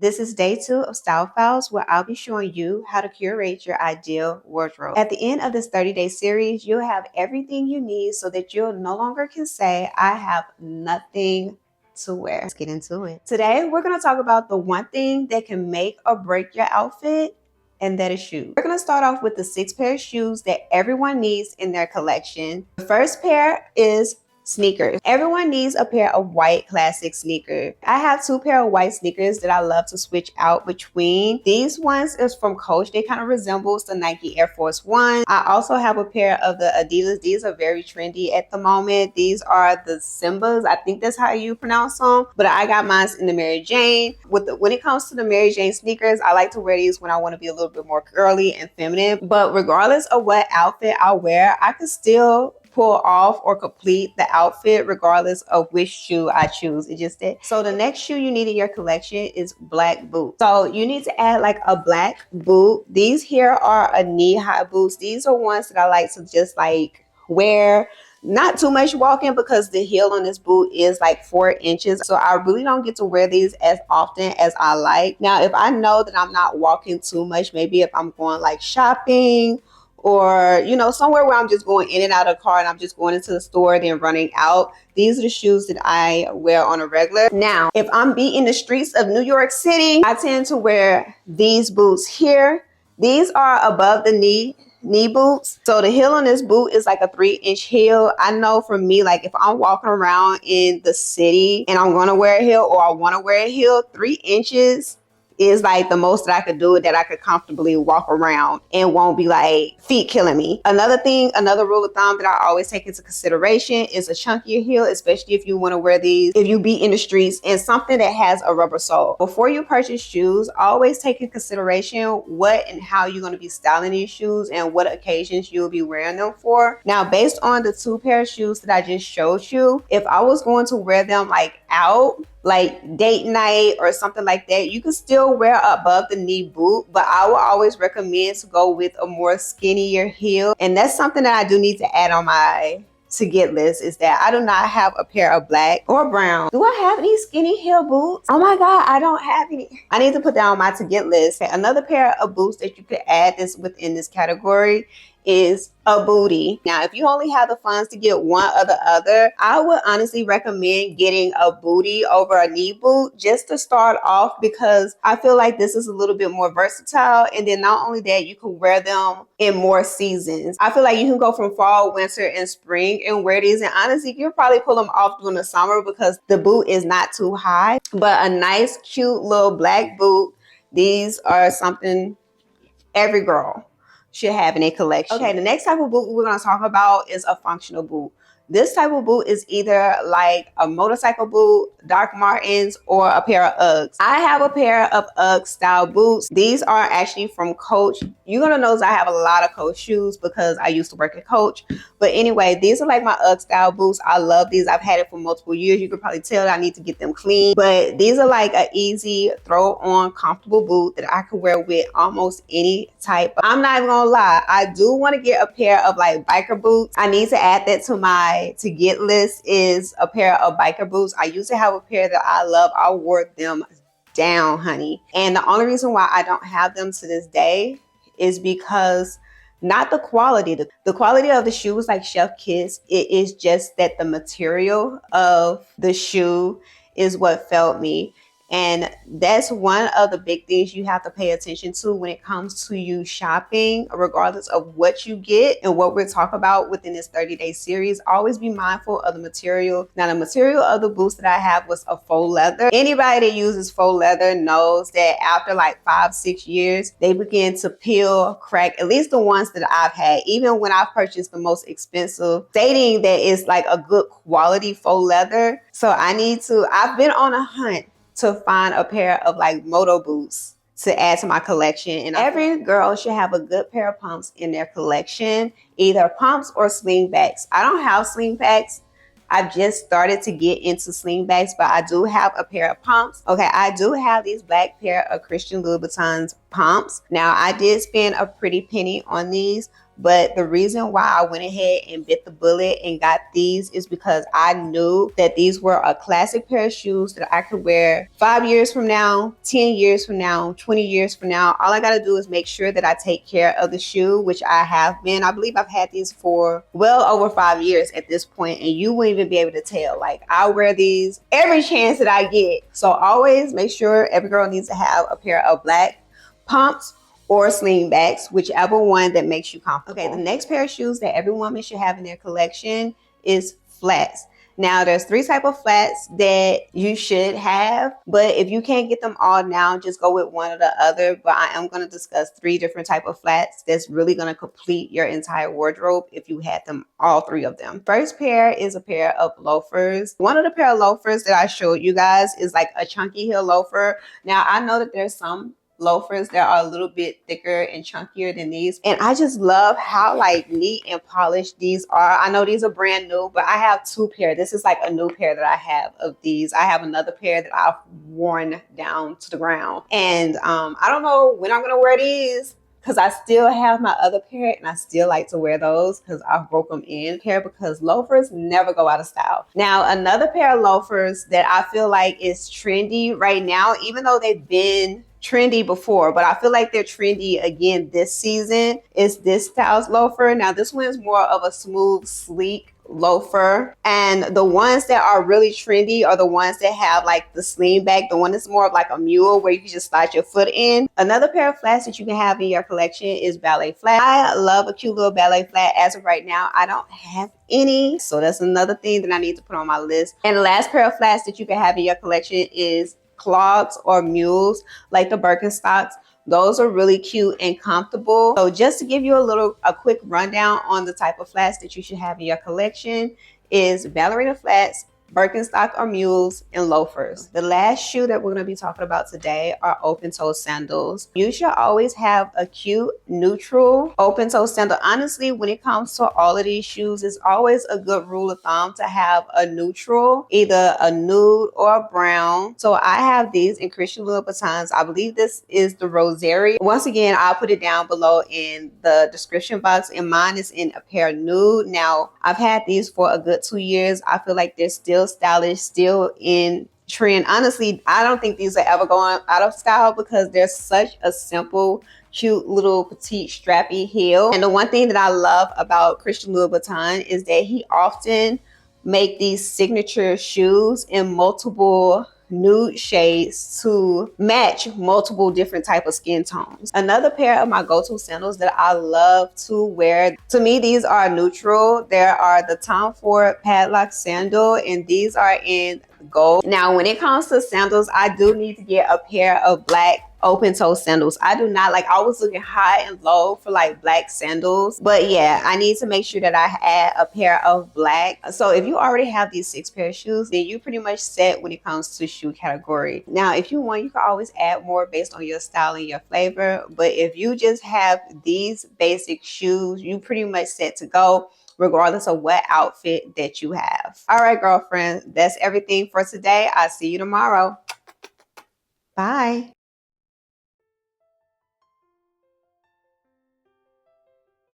This is day 2 of Style Files, where I'll be showing you how to curate your ideal wardrobe. At the end of this 30-day series, you'll have everything you need so that you no longer can say, I have nothing to wear. Let's get into it. Today, we're going to talk about the one thing that can make or break your outfit, and that is shoes. We're going to start off with the 6 pair of shoes that everyone needs in their collection. The first pair is sneakers. Everyone needs a pair of white classic sneakers. I have 2 pair of white sneakers that I love to switch out between. These ones is from Coach. They kind of resembles the Nike Air Force One. I also have a pair of the Adidas. These are very trendy at the moment. These are the Simbas. I think that's how you pronounce them. But I got mine in the Mary Jane. When it comes to the Mary Jane sneakers, I like to wear these when I want to be a little bit more girly and feminine. But regardless of what outfit I wear, I can still pull off or complete the outfit regardless of which shoe I choose. It just did. So the next shoe you need in your collection is black boots. So you need to add like a black boot. These here are a knee-high boots. These are ones that I like to just like wear. Not too much walking because the heel on this boot is like 4 inches. So I really don't get to wear these as often as I like. Now, if I know that I'm not walking too much, maybe if I'm going like shopping or, you know, somewhere where I'm just going in and out of the car and I'm just going into the store then running out, these are the shoes that I wear on a regular. Now, if I'm beating the streets of New York City, I tend to wear these boots here. These are above the knee boots. So the heel on this boot is like a 3-inch heel. I know for me, like if I'm walking around in the city and I'm going to wear a heel or I want to wear a heel, 3 inches is like the most that I could do it, that I could comfortably walk around and won't be like feet killing me. Another rule of thumb that I always take into consideration is a chunkier heel, especially if you want to wear these, if you be in the streets, and something that has a rubber sole. Before you purchase shoes, always take in consideration what and how you're going to be styling these shoes and what occasions you'll be wearing them for. Now, based on the 2 pair of shoes that I just showed you, if I was going to wear them like out, like date night or something like that, you can still wear above the knee boot, but I would always recommend to go with a more skinnier heel. And that's something that I do need to add on my to get list, is that I do not have a pair of black or brown. Do I have any skinny heel boots? Oh my God, I don't have any. I need to put that on my to get list. Okay, another pair of boots that you could add this within this category is a bootie. Now, if you only have the funds to get one or the other, I would honestly recommend getting a bootie over a knee boot just to start off, because I feel like this is a little bit more versatile. And then not only that, you can wear them in more seasons. I feel like you can go from fall, winter, and spring and wear these. And honestly, you'll probably pull them off during the summer because the boot is not too high. But a nice, cute little black boot, these are something every girl should have in a collection. Okay, the next type of boot we're going to talk about is a functional boot. This type of boot is either like a motorcycle boot, Doc Martens, or a pair of Uggs. I have a pair of Ugg style boots. These are actually from Coach. You're going to notice I have a lot of Coach shoes because I used to work at Coach. But anyway, these are like my Ugg style boots. I love these. I've had it for multiple years. You can probably tell that I need to get them clean. But these are like an easy throw on comfortable boot that I can wear with almost any type. I'm not even going to lie. I do want to get a pair of like biker boots. I need to add that to my to get list, is a pair of biker boots. I used to have a pair that I love. I wore them down, honey. And the only reason why I don't have them to this day is because not the quality. The quality of the shoe is like chef kiss. It is just that the material of the shoe is what failed me. And that's one of the big things you have to pay attention to when it comes to you shopping, regardless of what you get and what we're talking about within this 30-day series. Always be mindful of the material. Now, the material of the boots that I have was a faux leather. Anybody that uses faux leather knows that after like 5-6 years, they begin to peel, crack, at least the ones that I've had. Even when I purchased the most expensive, stating that it's like a good quality faux leather. So I've been on a hunt to find a pair of like moto boots to add to my collection. And every girl should have a good pair of pumps in their collection, either pumps or slingbacks. I don't have slingbacks. I've just started to get into slingbacks, but I do have a pair of pumps. Okay, I do have these black pair of Christian Louboutins pumps. Now, I did spend a pretty penny on these, But the reason why I went ahead and bit the bullet and got these is because I knew that these were a classic pair of shoes that I could wear 5 years from now, 10 years from now, 20 years from now. All I got to do is make sure that I take care of the shoe, which I have been. I believe I've had these for well over 5 years at this point, and you wouldn't even be able to tell. Like, I wear these every chance that I get. So always make sure every girl needs to have a pair of black pumps or slingbacks, whichever one that makes you comfortable. Okay, the next pair of shoes that every woman should have in their collection is flats. Now, there's 3 types of flats that you should have, but if you can't get them all now, just go with one or the other. But I am going to discuss 3 different types of flats that's really going to complete your entire wardrobe if you had them, all 3 of them. First pair is a pair of loafers. One of the pair of loafers that I showed you guys is like a chunky heel loafer. Now, I know that there's some loafers that are a little bit thicker and chunkier than these, and I just love how like neat and polished these are. I know these are brand new, but I have 2 pair. This is like a new pair that I have of these. I have another pair that I've worn down to the ground, and I don't know when I'm gonna wear these, because I still have my other pair and I still like to wear those because I broke them in here, because loafers never go out of style. Now, another pair of loafers that I feel like is trendy right now, even though they've been trendy before, but I feel like they're trendy again this season, is this style's loafer. Now, this one is more of a smooth, sleek loafer, and the ones that are really trendy are the ones that have like the sling back, the one that's more of like a mule where you can just slide your foot in. Another pair of flats that you can have in your collection is ballet flat. I love a cute little ballet flat. As of right now, I don't have any, so that's another thing that I need to put on my list. And the last pair of flats that you can have in your collection is clogs or mules, like the Birkenstocks. Those are really cute and comfortable. So just to give you a quick rundown on the type of flats that you should have in your collection is ballerina flats, Birkenstock or mules, and loafers. The last shoe that we're going to be talking about today are open-toe sandals. You should always have a cute neutral open-toe sandal. Honestly, when it comes to all of these shoes, it's always a good rule of thumb to have a neutral, either a nude or a brown. So I have these in Christian Louboutins. I believe this is the Rosary. Once again, I'll put it down below in the description box, and mine is in a pair nude. Now, I've had these for a good 2 years. I feel like they're still stylish, still in trend. Honestly, I don't think these are ever going out of style because they're such a simple, cute little petite strappy heel. And the one thing that I love about Christian Louboutin is that he often make these signature shoes in multiple nude shades to match multiple different type of skin tones. Another pair of my go-to sandals that I love to wear, to me these are neutral. There are the Tom Ford padlock sandal, and these are in gold. Now, when it comes to sandals, I do need to get a pair of black open toe sandals. I do not like, I was looking high and low for like black sandals, but yeah, I need to make sure that I add a pair of black. So if you already have these 6 pair of shoes, then you pretty much set when it comes to shoe category. Now, if you want, you can always add more based on your style and your flavor, but if you just have these basic shoes, you pretty much set to go, regardless of what outfit that you have. All right, girlfriend, that's everything for today. I'll see you tomorrow. Bye.